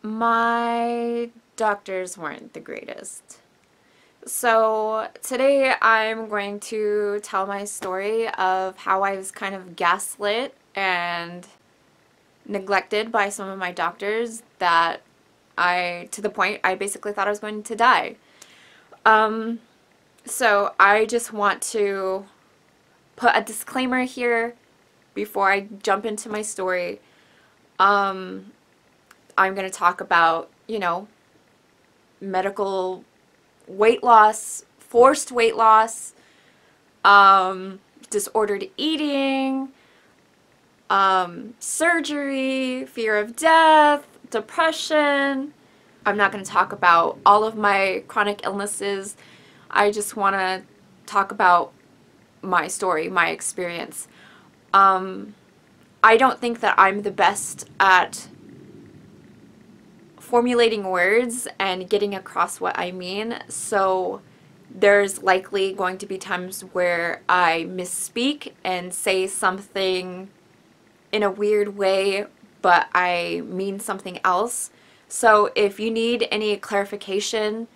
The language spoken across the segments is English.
My doctors weren't the greatest. So today I'm going to tell my story of how I was kind of gaslit and neglected by some of my doctors that to the point I basically thought I was going to die. So I just want to put a disclaimer here before I jump into my story. I'm going to talk about, medical weight loss, forced weight loss, disordered eating, surgery, fear of death, depression. I'm not going to talk about all of my chronic illnesses. I just want to talk about my story, my experience. I don't think that I'm the best at formulating words and getting across what I mean, so there's likely going to be times where I misspeak and say something in a weird way, but I mean something else. So if you need any clarification,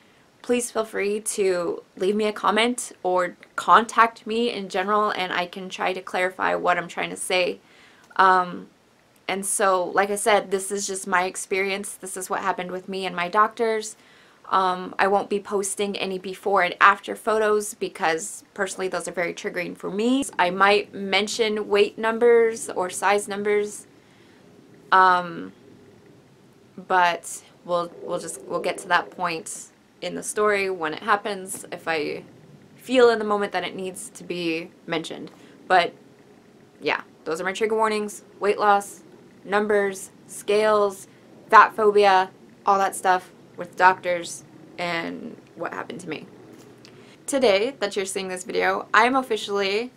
please feel free to leave me a comment or contact me in general, and I can try to clarify what I'm trying to say. And so, like I said, this is just my experience. This is what happened with me and my doctors. I won't be posting any before and after photos because personally those are very triggering for me. I might mention weight numbers or size numbers, but we'll get to that point in the story when it happens, if I feel in the moment that it needs to be mentioned. But yeah, those are my trigger warnings: weight loss, numbers, scales, fat phobia, all that stuff with doctors and what happened to me. Today that you're seeing this video, I'm officially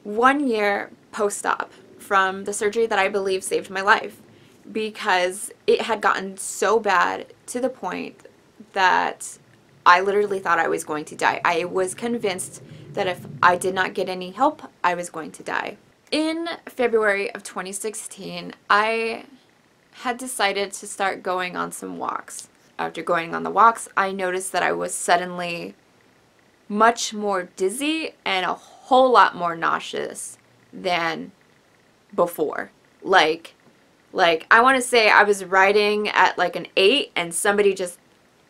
1 year post-op from the surgery that I believe saved my life, because it had gotten so bad to the point that I literally thought I was going to die. I was convinced that if I did not get any help, I was going to die. In February of 2016, I had decided to start going on some walks. After going on the walks, I noticed that I was suddenly much more dizzy and a whole lot more nauseous than before. Like I want to say I was riding at like an 8 and somebody just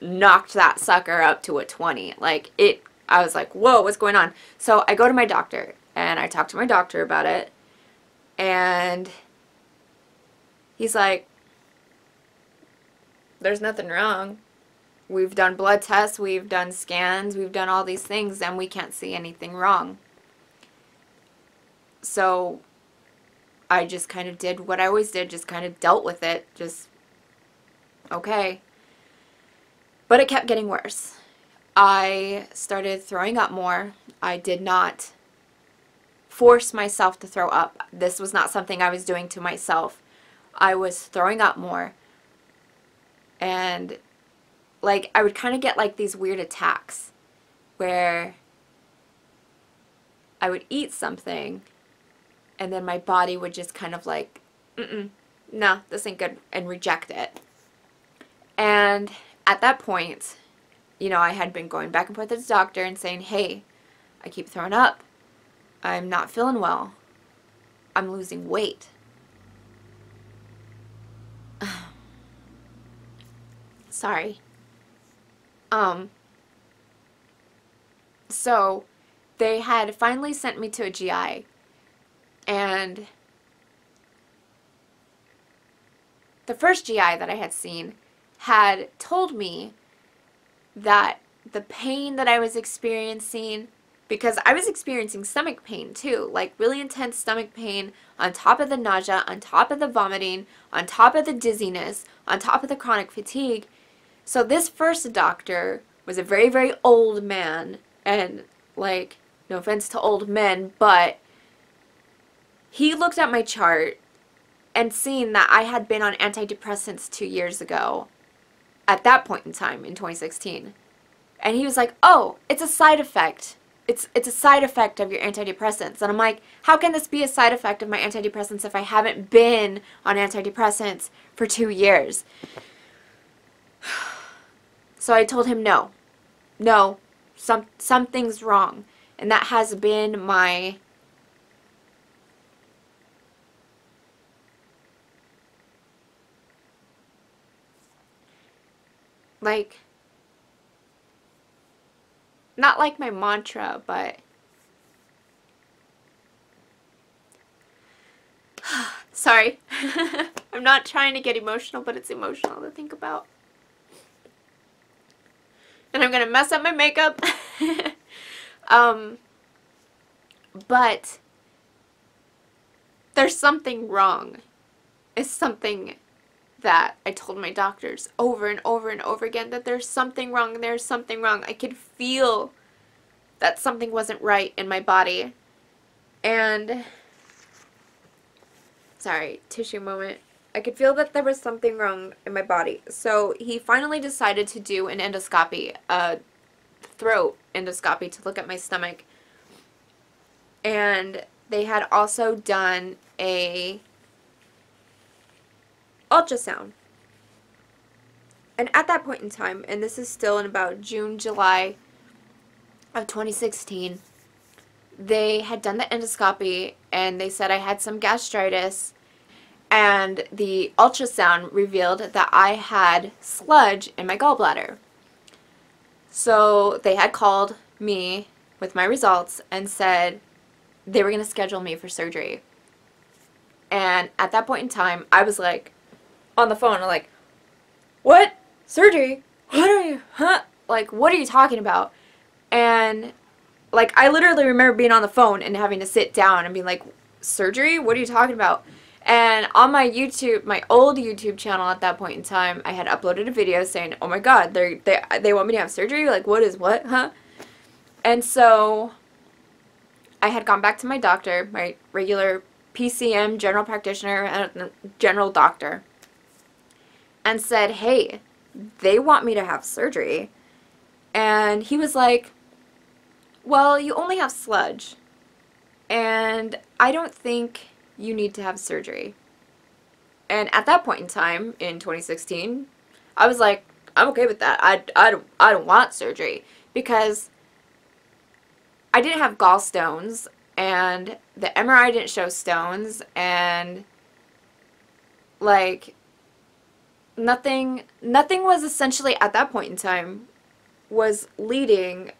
knocked that sucker up to a 20. I was like, whoa, what's going on? So I go to my doctor and I talk to my doctor about it, and he's like, there's nothing wrong. We've done blood tests, we've done scans, we've done all these things, and we can't see anything wrong. So I just kind of did what I always did, just kind of dealt with it, just okay. But it kept getting worse. I started throwing up more. I did not force myself to throw up. This was not something I was doing to myself. I was throwing up more. And I would kind of get like these weird attacks where I would eat something and then my body would just kind of like, no, this ain't good, and reject it. And at that point, I had been going back and forth to the doctor and saying, hey, I keep throwing up. I'm not feeling well. I'm losing weight. Sorry. So they had finally sent me to a GI, and the first GI that I had seen had told me that the pain that I was experiencing, because I was experiencing stomach pain too, like really intense stomach pain on top of the nausea, on top of the vomiting, on top of the dizziness, on top of the chronic fatigue. So this first doctor was a very, very old man, and no offense to old men, but he looked at my chart and seen that I had been on antidepressants 2 years ago at that point in time in 2016. And he was like, oh, it's a side effect it's a side effect of your antidepressants. And I'm like, how can this be a side effect of my antidepressants if I haven't been on antidepressants for 2 years? So I told him no, something's wrong. And that has been my like, not like my mantra, but sorry. I'm not trying to get emotional, but it's emotional to think about. And I'm gonna mess up my makeup. But there's something wrong. It's something that I told my doctors over and over and over again, that there's something wrong, there's something wrong. I could feel that something wasn't right in my body. And, sorry, tissue moment. I could feel that there was something wrong in my body. So he finally decided to do an endoscopy, a throat endoscopy, to look at my stomach. And they had also done a ultrasound. And at that point in time, and this is still in about June, July of 2016, they had done the endoscopy and they said I had some gastritis, and the ultrasound revealed that I had sludge in my gallbladder. So they had called me with my results and said they were going to schedule me for surgery. And at that point in time, I was like, on the phone, I'm like, what? Surgery? What are you, huh? Like, what are you talking about? And, like, I literally remember being on the phone and having to sit down and be like, surgery? What are you talking about? And on my YouTube, my old YouTube channel at that point in time, I had uploaded a video saying, oh my god, they want me to have surgery? Like, what is what, huh? And so I had gone back to my doctor, my regular PCM, general practitioner, general doctor, and said, hey, they want me to have surgery. And he was like, well, you only have sludge, and I don't think you need to have surgery. And at that point in time, in 2016, I was like, I'm okay with that. I don't want surgery, because I didn't have gallstones, and the MRI didn't show stones, and, like, nothing was essentially, at that point in time, was leading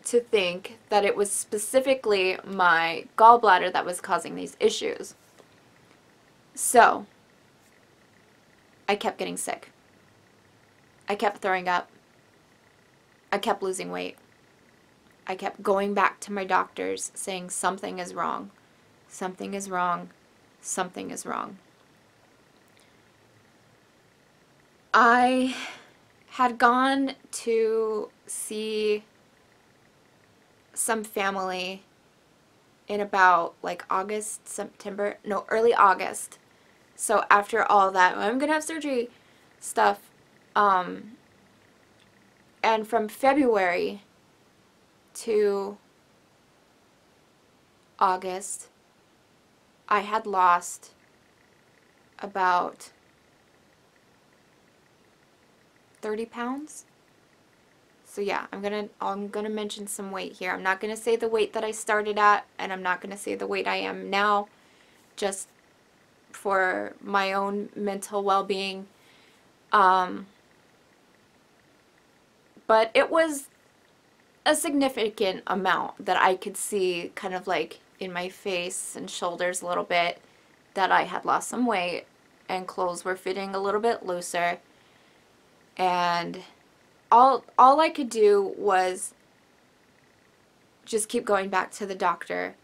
to think that it was specifically my gallbladder that was causing these issues. So, I kept getting sick. I kept throwing up. I kept losing weight. I kept going back to my doctors saying something is wrong. Something is wrong. Something is wrong. I had gone to see some family in about like August, September, no, early August. So after all that, I'm gonna have surgery stuff, and from February to August, I had lost about 30 pounds. So yeah, I'm gonna mention some weight here. I'm not gonna say the weight that I started at, and I'm not gonna say the weight I am now, just for my own mental well-being. But it was a significant amount that I could see kind of like in my face and shoulders a little bit, that I had lost some weight and clothes were fitting a little bit looser. And all I could do was just keep going back to the doctor.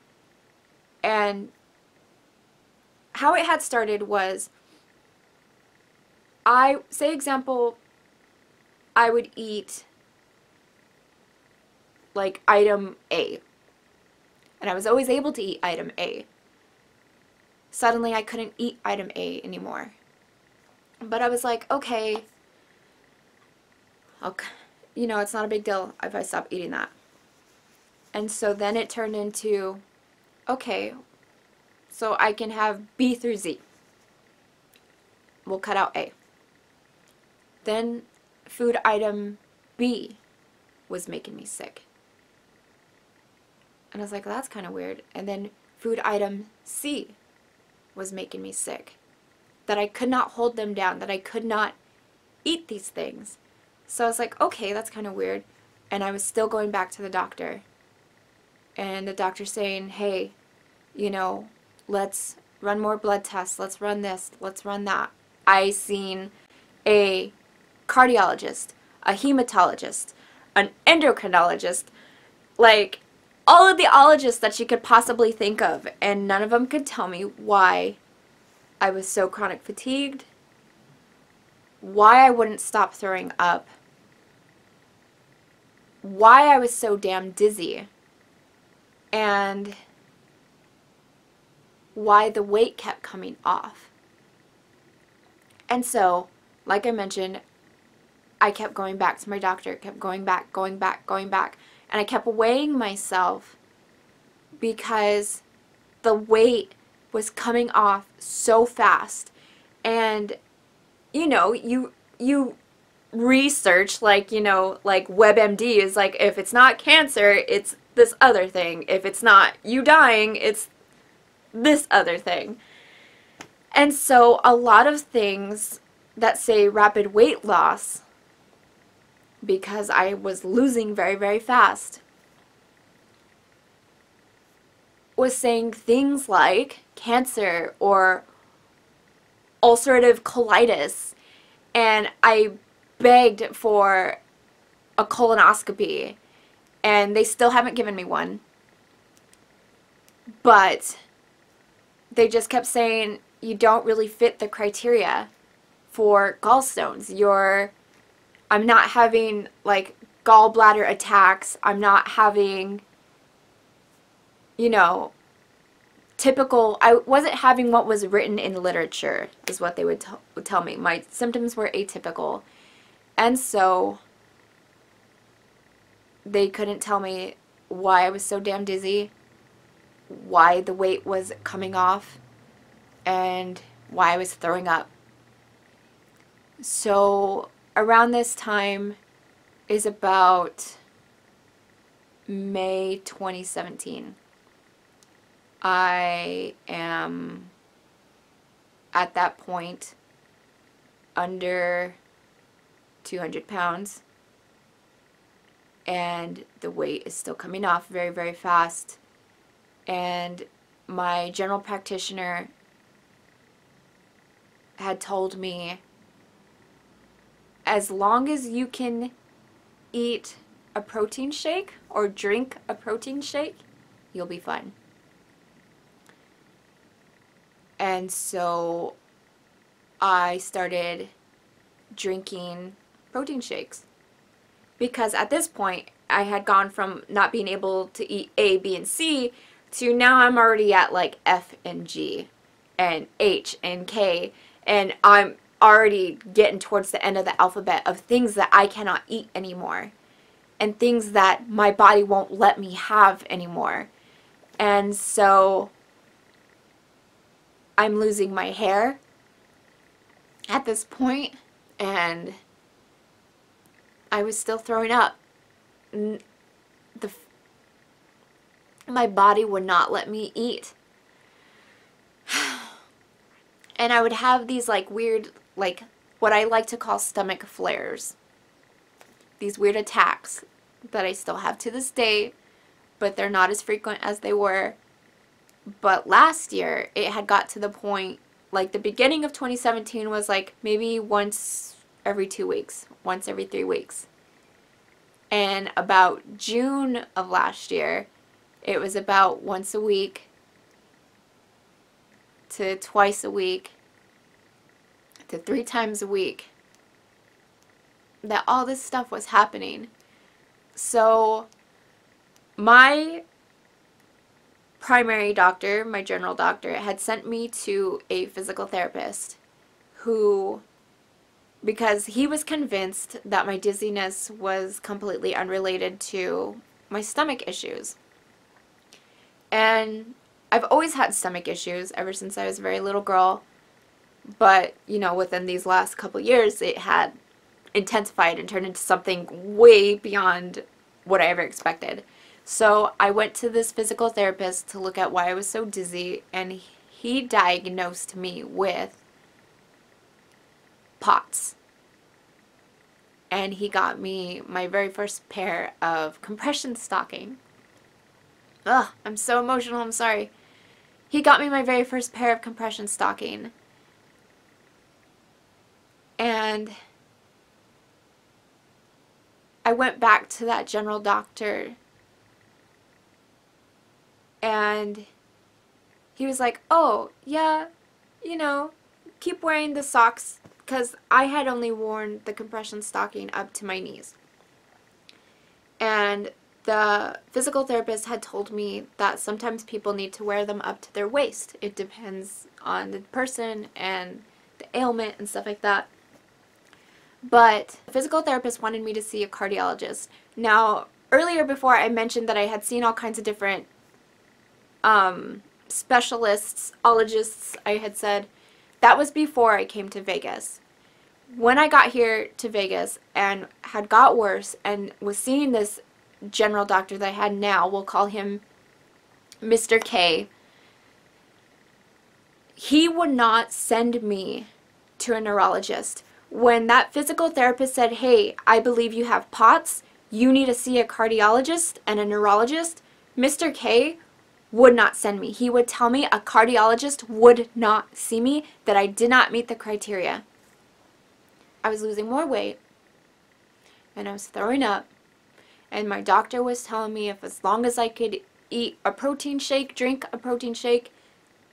And how it had started was, say example, I would eat like item A, and I was always able to eat item A. Suddenly I couldn't eat item A anymore. But I was like, okay, you know, it's not a big deal if I stop eating that. And so then it turned into, okay, so I can have B through Z. We'll cut out A. Then food item B was making me sick. And I was like, well, that's kind of weird. And then food item C was making me sick. That I could not hold them down, that I could not eat these things. So I was like, okay, that's kind of weird. And I was still going back to the doctor. And the doctor saying, hey, you know, let's run more blood tests. Let's run this. Let's run that. I seen a cardiologist, a hematologist, an endocrinologist, like all of the ologists that she could possibly think of. And none of them could tell me why I was so chronic fatigued, why I wouldn't stop throwing up, why I was so damn dizzy, and why the weight kept coming off. And so, like I mentioned, I kept going back to my doctor, kept going back, and I kept weighing myself because the weight was coming off so fast. And you know, you research, like, you know, like WebMD is like, if it's not cancer, it's this other thing. If it's not you dying, it's this other thing. And so a lot of things that say rapid weight loss, because I was losing very, very fast, was saying things like cancer or ulcerative colitis, and I begged for a colonoscopy, and they still haven't given me one. But they just kept saying, you don't really fit the criteria for gallstones. I'm not having, like, gallbladder attacks. I'm not having, you know, I wasn't having what was written in literature, is what they would tell me. My symptoms were atypical. And so they couldn't tell me why I was so damn dizzy, why the weight was coming off, and why I was throwing up. So around this time is about May 2017. I am at that point under 200 pounds, and the weight is still coming off very, very fast. And my general practitioner had told me, as long as you can eat a protein shake or drink a protein shake, you'll be fine. And so I started drinking protein shakes, because at this point I had gone from not being able to eat A, B, and C to now I'm already at like F and G and H and K, and I'm already getting towards the end of the alphabet of things that I cannot eat anymore and things that my body won't let me have anymore. And so I'm losing my hair at this point, and I was still throwing up. My body would not let me eat. And I would have these like weird, like what I like to call stomach flares. These weird attacks that I still have to this day, but they're not as frequent as they were. But last year, it had got to the point, like the beginning of 2017 was like maybe once every 2 weeks, once every 3 weeks. And about June of last year, it was about once a week to twice a week to 3 times a week that all this stuff was happening. So my primary doctor, my general doctor, had sent me to a physical therapist who, because he was convinced that my dizziness was completely unrelated to my stomach issues. And I've always had stomach issues ever since I was a very little girl. But, you know, within these last couple years, it had intensified and turned into something way beyond what I ever expected. So I went to this physical therapist to look at why I was so dizzy, and he diagnosed me with POTS. And he got me my very first pair of compression stocking. Ugh, I'm so emotional, I'm sorry. He got me my very first pair of compression stocking. And I went back to that general doctor, and he was like, oh, yeah, you know, keep wearing the socks, because I had only worn the compression stocking up to my knees. And the physical therapist had told me that sometimes people need to wear them up to their waist. It depends on the person and the ailment and stuff like that. But the physical therapist wanted me to see a cardiologist. Now, earlier before I mentioned that I had seen all kinds of different specialists, ologists, I had said. That was before I came to Vegas. When I got here to Vegas and had got worse and was seeing this general doctor that I had now, we'll call him Mr. K, he would not send me to a neurologist. When that physical therapist said, hey, I believe you have POTS, you need to see a cardiologist and a neurologist, Mr. K would not send me. He would tell me a cardiologist would not see me, that I did not meet the criteria. I was losing more weight, and I was throwing up, and my doctor was telling me if as long as I could eat a protein shake, drink a protein shake,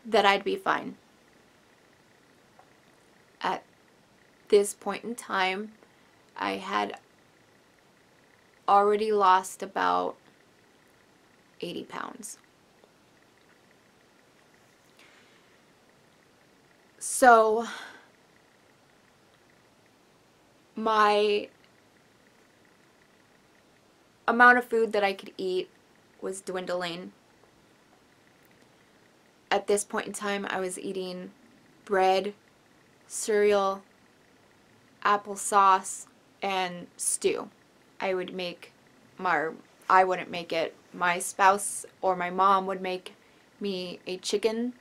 that I'd be fine. At this point in time, I had already lost about 80 pounds. So my amount of food that I could eat was dwindling. At this point in time, I was eating bread, cereal, applesauce, and stew. I wouldn't make it. My spouse or my mom would make me a chicken,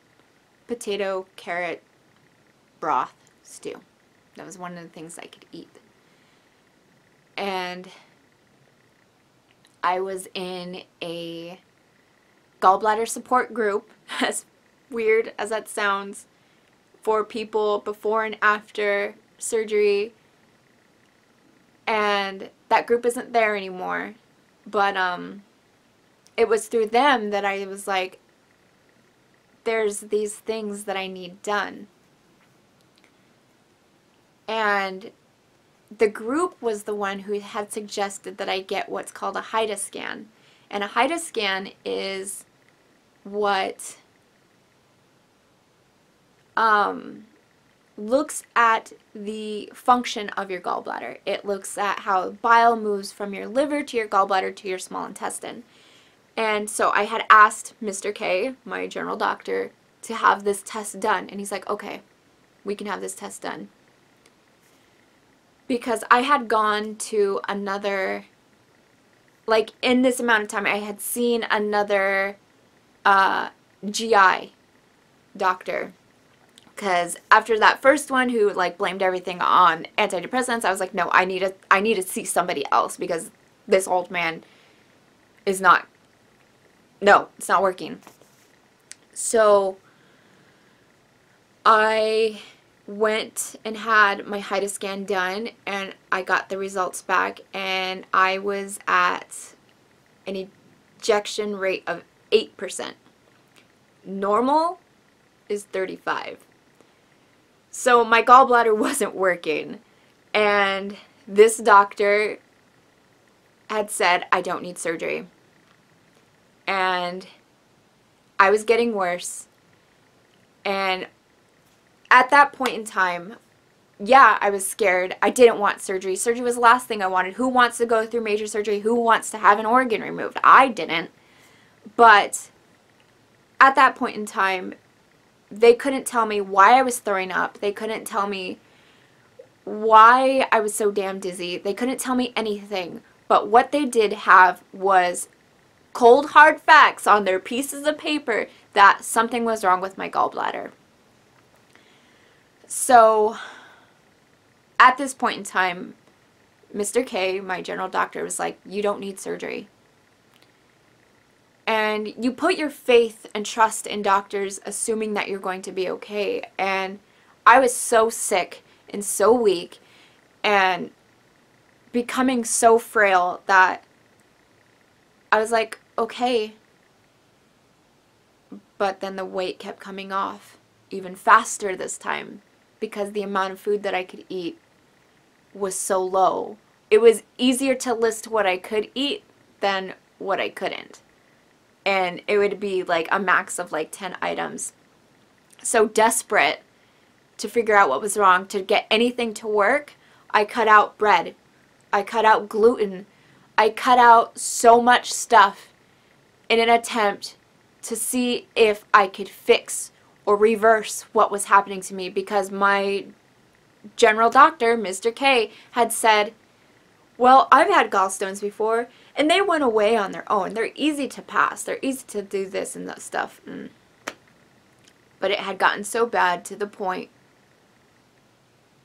potato, carrot, broth stew. That was one of the things I could eat. And I was in a gallbladder support group, as weird as that sounds, for people before and after surgery. And that group isn't there anymore. But it was through them that I was like, there's these things that I need done. And the group was the one who had suggested that I get what's called a HIDA scan. And a HIDA scan is what looks at the function of your gallbladder. It looks at how bile moves from your liver to your gallbladder to your small intestine. And so I had asked Mr. K, my general doctor, to have this test done. And he's like, okay, we can have this test done. Because I had gone to another, like in this amount of time, I had seen another GI doctor. Because after that first one who like blamed everything on antidepressants, I was like, no, I need to see somebody else, because this old man is not, no, it's not working. So I went and had my HIDA scan done, and I got the results back, and I was at an ejection rate of 8%. Normal is 35%. So my gallbladder wasn't working, and this doctor had said I don't need surgery. And I was getting worse, and at that point in time, yeah, I was scared. I didn't want surgery. Surgery was the last thing I wanted. Who wants to go through major surgery? Who wants to have an organ removed? I didn't. But at that point in time, they couldn't tell me why I was throwing up. They couldn't tell me why I was so damn dizzy. They couldn't tell me anything. But what they did have was cold hard facts on their pieces of paper that something was wrong with my gallbladder. So at this point in time, Mr. K, my general doctor, was like, you don't need surgery. And you put your faith and trust in doctors assuming that you're going to be okay. And I was so sick and so weak and becoming so frail that I was like, okay. But then the weight kept coming off even faster this time because the amount of food that I could eat was so low. It was easier to list what I could eat than what I couldn't. And it would be like a max of like 10 items. So desperate to figure out what was wrong, to get anything to work, I cut out bread. I cut out gluten. I cut out so much stuff in an attempt to see if I could fix or reverse what was happening to me, because my general doctor, Mr. K, had said, well, I've had gallstones before, and they went away on their own. They're easy to pass. They're easy to do this and that stuff. But it had gotten so bad to the point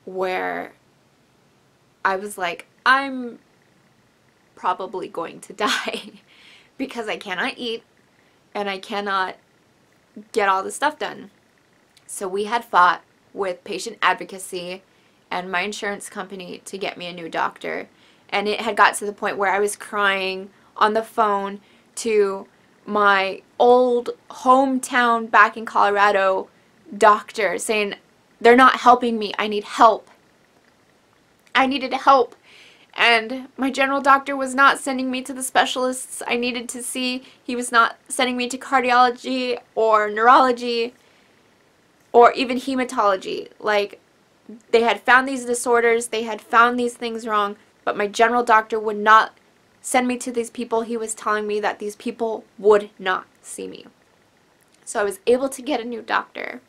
where I was like, I'm probably going to die because I cannot eat and I cannot get all the stuff done. So we had fought with patient advocacy and my insurance company to get me a new doctor. And it had got to the point where I was crying on the phone to my old hometown back in Colorado doctor saying, they're not helping me. I need help. I needed help. And my general doctor was not sending me to the specialists I needed to see. He was not sending me to cardiology or neurology or even hematology. Like, they had found these disorders. They had found these things wrong. But my general doctor would not send me to these people. He was telling me that these people would not see me. So I was able to get a new doctor.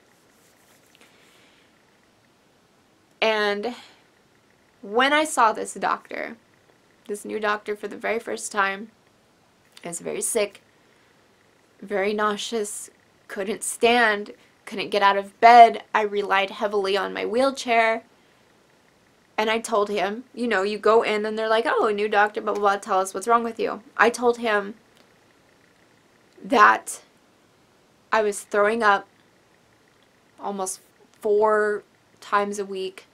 And when I saw this doctor, this new doctor for the very first time, I was very sick, very nauseous, couldn't stand, couldn't get out of bed. I relied heavily on my wheelchair. And I told him, you know, you go in and they're like, oh, a new doctor, blah, blah, blah, tell us what's wrong with you. I told him that I was throwing up almost 4 times a week.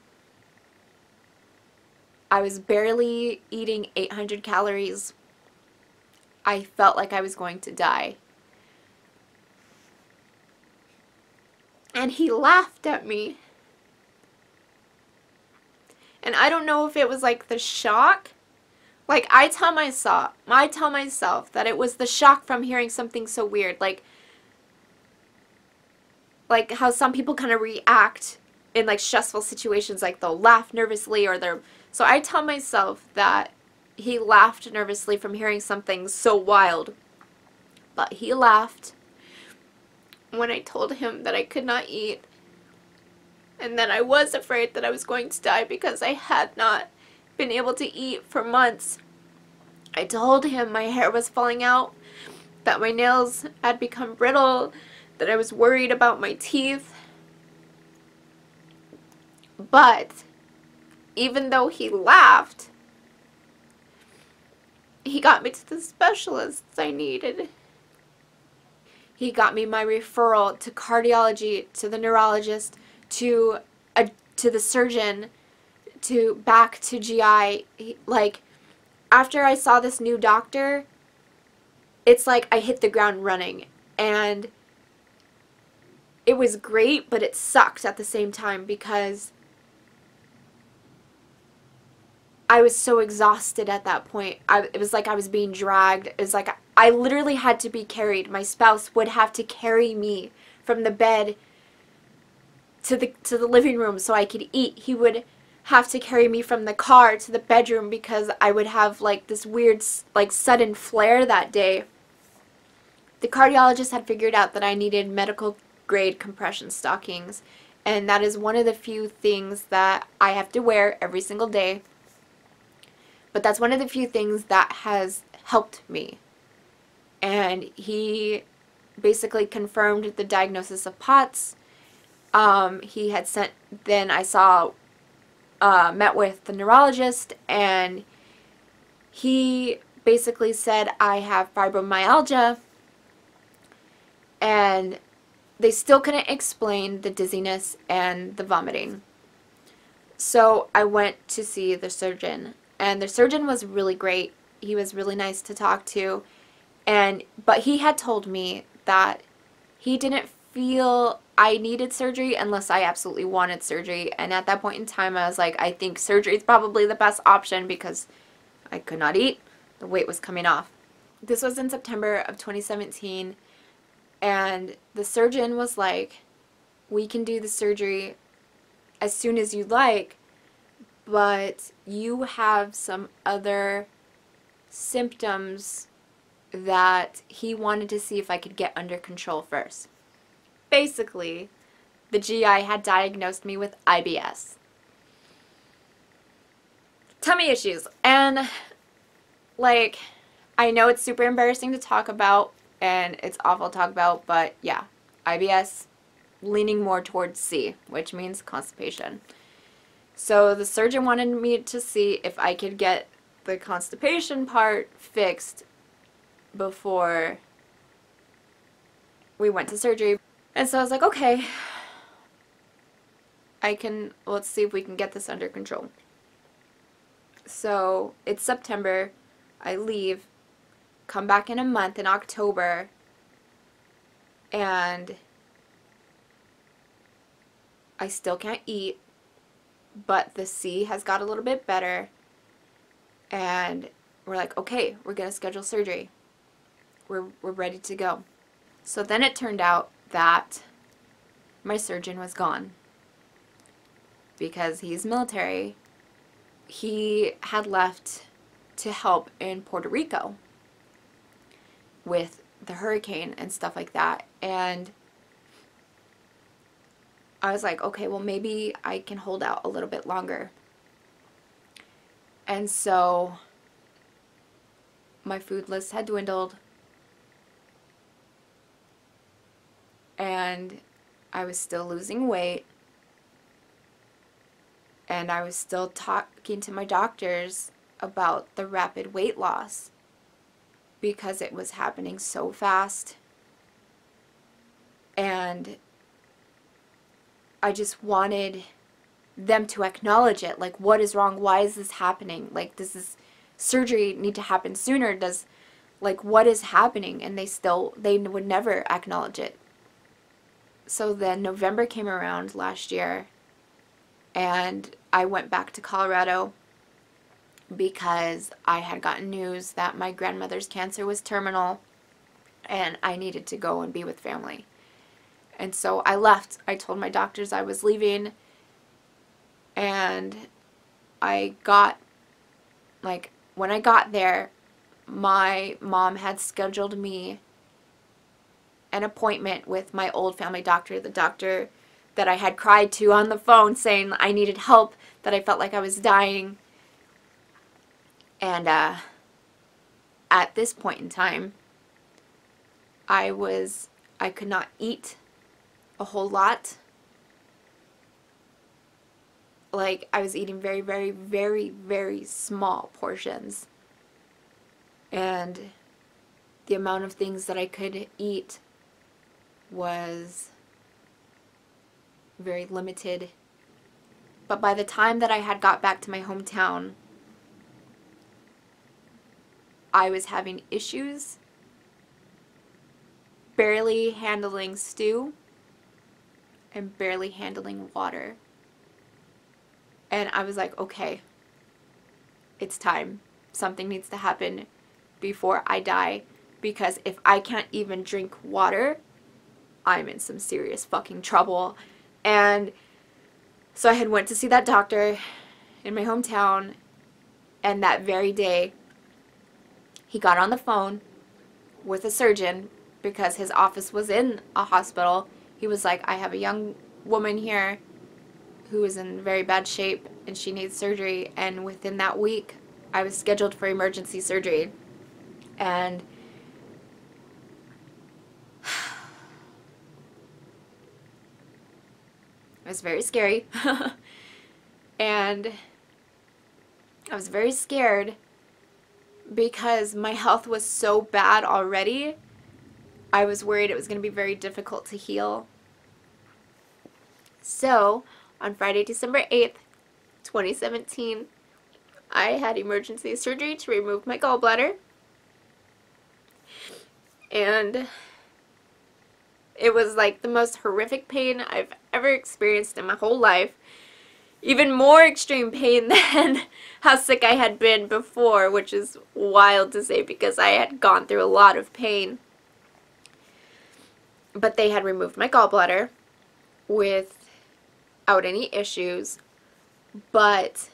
I was barely eating 800 calories. I felt like I was going to die. And he laughed at me. And I don't know if it was like the shock. Like, I tell myself that it was the shock from hearing something so weird. Like how some people kind of react in like stressful situations, like they'll laugh nervously or they're... So I tell myself that he laughed nervously from hearing something so wild. But he laughed when I told him that I could not eat. And that I was afraid that I was going to die because I had not been able to eat for months. I told him my hair was falling out, that my nails had become brittle, that I was worried about my teeth. But even though he laughed, he got me to the specialists I needed. He got me my referral to cardiology, to the neurologist, to the surgeon, back to GI. Like, after I saw this new doctor, it's like I hit the ground running. And it was great, but it sucked at the same time because I was so exhausted at that point. It was like I was being dragged. It was like I literally had to be carried. My spouse would have to carry me from the bed to the living room so I could eat. He would have to carry me from the car to the bedroom because I would have like this weird like sudden flare that day. The cardiologist had figured out that I needed medical grade compression stockings, and that is one of the few things that I have to wear every single day. But that's one of the few things that has helped me. And he basically confirmed the diagnosis of POTS. He had sent, then I saw, met with the neurologist, and he basically said I have fibromyalgia, and they still couldn't explain the dizziness and the vomiting. So I went to see the surgeon, and the surgeon was really great. He was really nice to talk to, but he had told me that he didn't feel I needed surgery unless I absolutely wanted surgery. And at that point in time, I was like, I think surgery is probably the best option because I could not eat. The weight was coming off. This was in September of 2017, and the surgeon was like, we can do the surgery as soon as you'd like, but you have some other symptoms that he wanted to see if I could get under control first. Basically, the GI had diagnosed me with IBS. Tummy issues. And, like, I know it's super embarrassing to talk about, and it's awful to talk about, but yeah, IBS, leaning more towards C, which means constipation. So the surgeon wanted me to see if I could get the constipation part fixed before we went to surgery. And so I was like, okay, let's see if we can get this under control. So it's September, I leave, come back in a month in October, and I still can't eat, but the C has got a little bit better, and we're like, okay, we're gonna schedule surgery. We're ready to go. So then it turned out that my surgeon was gone because he's military. He had left to help in Puerto Rico with the hurricane and stuff like that, and I was like, okay, well, maybe I can hold out a little bit longer. And so my food list had dwindled, and I was still losing weight, and I was still talking to my doctors about the rapid weight loss because it was happening so fast, and I just wanted them to acknowledge it. Like, what is wrong? Why is this happening? Like, does this surgery need to happen sooner? Like, what is happening? And they would never acknowledge it. So then November came around last year, and I went back to Colorado because I had gotten news that my grandmother's cancer was terminal, and I needed to go and be with family. And so I left. I told my doctors I was leaving, and when I got there, my mom had scheduled me an appointment with my old family doctor, the doctor that I had cried to on the phone saying I needed help, that I felt like I was dying. And at this point in time, I could not eat a whole lot. Like, I was eating very, very, very, very small portions. And the amount of things that I could eat was very limited. But by the time that I had got back to my hometown, I was having issues barely handling stew and barely handling water. And I was like, okay, it's time. Something needs to happen before I die, because if I can't even drink water, I'm in some serious fucking trouble. And so I had went to see that doctor in my hometown, and that very day he got on the phone with a surgeon because his office was in a hospital. He was like, I have a young woman here who is in very bad shape and she needs surgery. And within that week, I was scheduled for emergency surgery. And it was very scary. And I was very scared because my health was so bad already. I was worried it was going to be very difficult to heal. So, on Friday, December 8th, 2017, I had emergency surgery to remove my gallbladder. And it was like the most horrific pain I've ever experienced in my whole life. Even more extreme pain than how sick I had been before, which is wild to say because I had gone through a lot of pain. But they had removed my gallbladder without any issues. But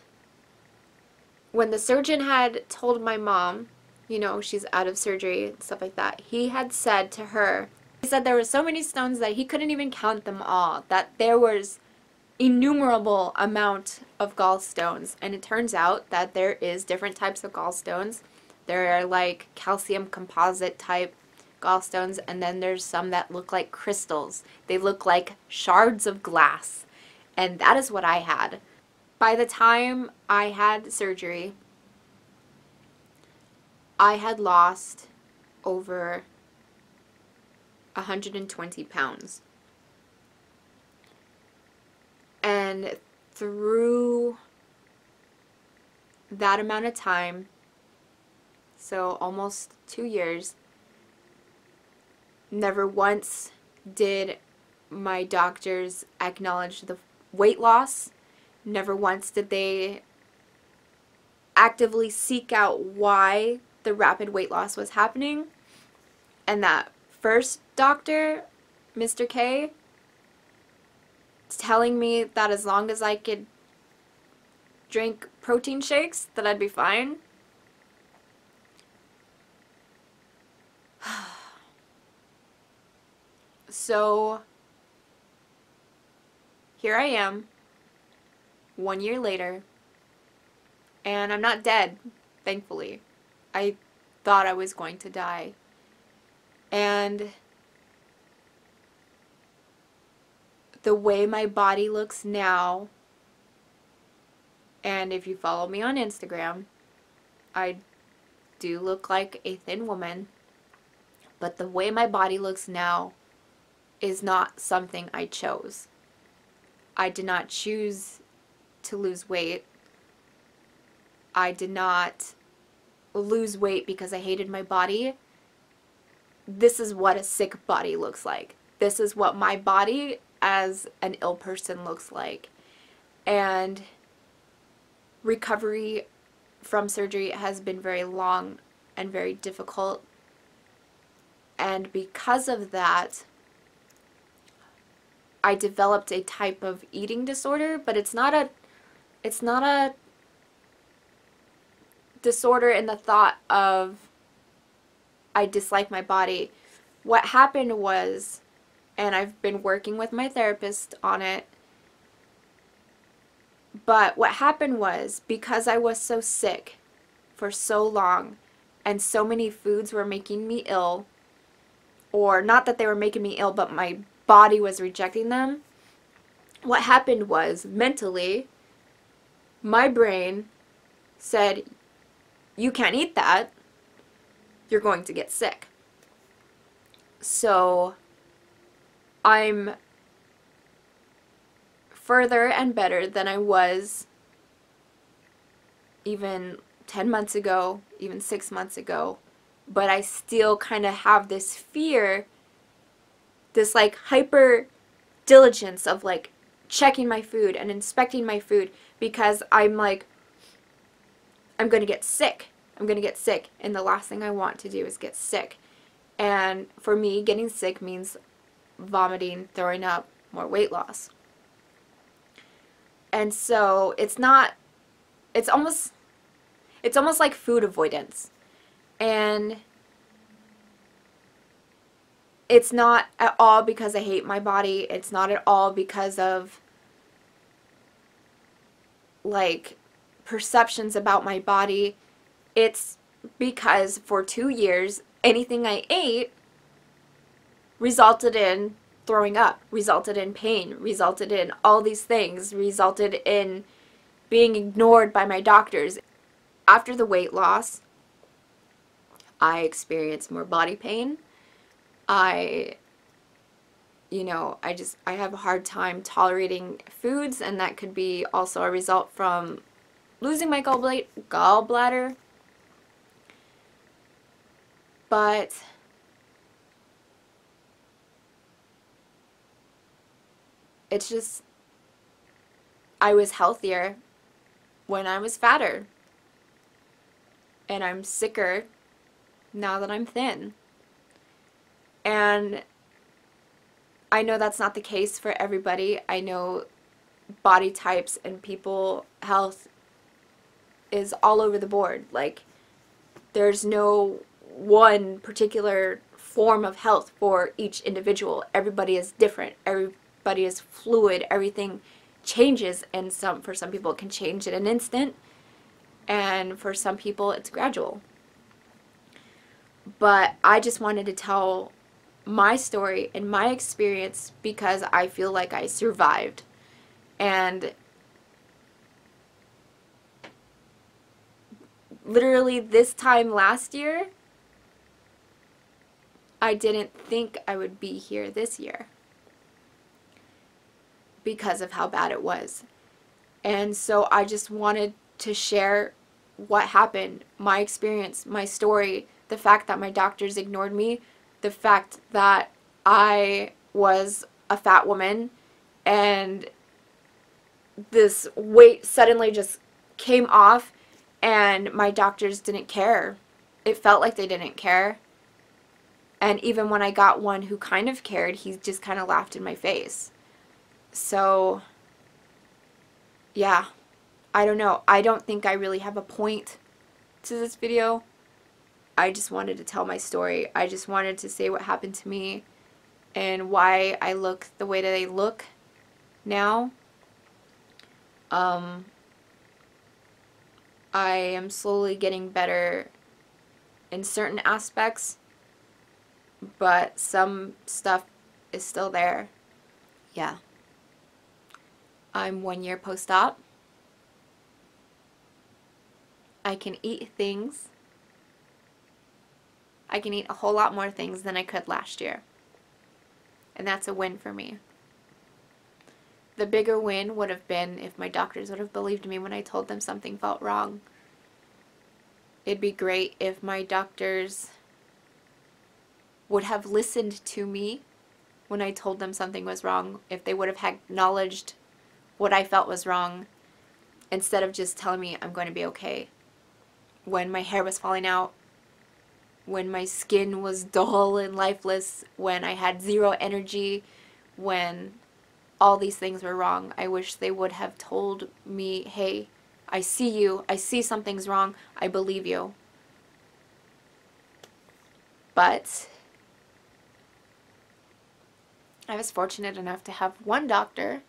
when the surgeon had told my mom, you know, she's out of surgery and stuff like that, he had said to her, he said there were so many stones that he couldn't even count them all, that there was innumerable amount of gallstones. And it turns out that there is different types of gallstones. There are like calcium composite type gallstones, and then there's some that look like crystals. They look like shards of glass, and that is what I had. By the time I had surgery, I had lost over 120 pounds. And through that amount of time, so almost 2 years, never once did my doctors acknowledge the weight loss. Never once did they actively seek out why the rapid weight loss was happening. And that first doctor, Mr. K, telling me that as long as I could drink protein shakes, that I'd be fine. So here I am, 1 year later, and I'm not dead, thankfully. I thought I was going to die. And the way my body looks now, and if you follow me on Instagram, I do look like a thin woman, but the way my body looks now is not something I chose. I did not choose to lose weight. I did not lose weight because I hated my body. This is what a sick body looks like. This is what my body as an ill person looks like. And recovery from surgery has been very long and very difficult. And because of that, I developed a type of eating disorder, but it's not a disorder in the thought of I dislike my body. What happened was, and I've been working with my therapist on it, but what happened was, because I was so sick for so long and so many foods were making me ill, or not that they were making me ill, but my body was rejecting them, what happened was, mentally, my brain said, you can't eat that, you're going to get sick. So I'm further and better than I was even 10 months ago, even 6 months ago, but I still kind of have this fear, this like hyper diligence of like checking my food and inspecting my food, because I'm like, I'm going to get sick. I'm going to get sick, and the last thing I want to do is get sick. And for me, getting sick means vomiting, throwing up, more weight loss. And so it's almost like food avoidance. And it's not at all because I hate my body. It's not at all because of like perceptions about my body. It's because for 2 years, anything I ate resulted in throwing up, resulted in pain, resulted in all these things, resulted in being ignored by my doctors. After the weight loss, I experienced more body pain. I have a hard time tolerating foods, and that could be also a result from losing my gallbladder. But it's just, I was healthier when I was fatter. And I'm sicker now that I'm thin. And I know that's not the case for everybody. I know body types and people health is all over the board. Like, there's no one particular form of health for each individual. Everybody is different. Everybody is fluid. Everything changes, and for some people it can change in an instant, and for some people it's gradual. But I just wanted to tell my story and my experience because I feel like I survived. And literally this time last year, I didn't think I would be here this year because of how bad it was. And so I just wanted to share what happened, my experience, my story, the fact that my doctors ignored me, the fact that I was a fat woman and this weight suddenly just came off and my doctors didn't care. It felt like they didn't care. And even when I got one who kind of cared, he just kind of laughed in my face. So, yeah, I don't know. I don't think I really have a point to this video. I just wanted to tell my story. I just wanted to say what happened to me and why I look the way that I look now. I am slowly getting better in certain aspects, but some stuff is still there. Yeah. I'm 1 year post-op. I can eat things. I can eat a whole lot more things than I could last year. And that's a win for me. The bigger win would have been if my doctors would have believed me when I told them something felt wrong. It'd be great if my doctors would have listened to me when I told them something was wrong, if they would have acknowledged what I felt was wrong, instead of just telling me I'm going to be okay. When my hair was falling out, when my skin was dull and lifeless, when I had zero energy, when all these things were wrong, I wish they would have told me, hey, I see you, I see something's wrong, I believe you. But I was fortunate enough to have one doctor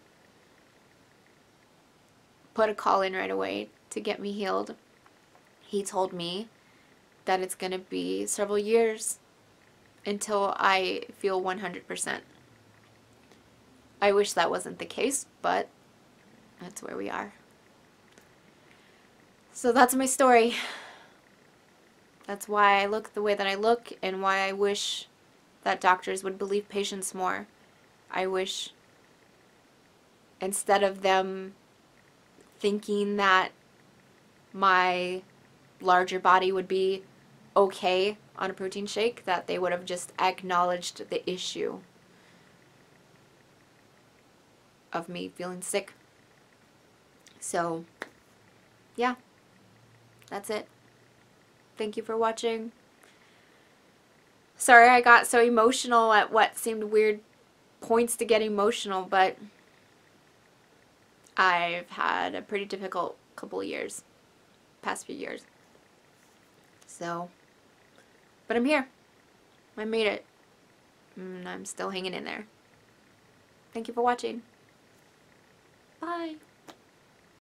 put a call in right away to get me healed. He told me that it's going to be several years until I feel 100%. I wish that wasn't the case, but that's where we are. So that's my story. That's why I look the way that I look, and why I wish that doctors would believe patients more. I wish, instead of them thinking that my larger body would be okay on a protein shake, that they would have just acknowledged the issue of me feeling sick. So, yeah, that's it. Thank you for watching. Sorry I got so emotional at what seemed weird points to get emotional, but I've had a pretty difficult couple of years, past few years. So, but I'm here. I made it. And I'm still hanging in there. Thank you for watching. Bye.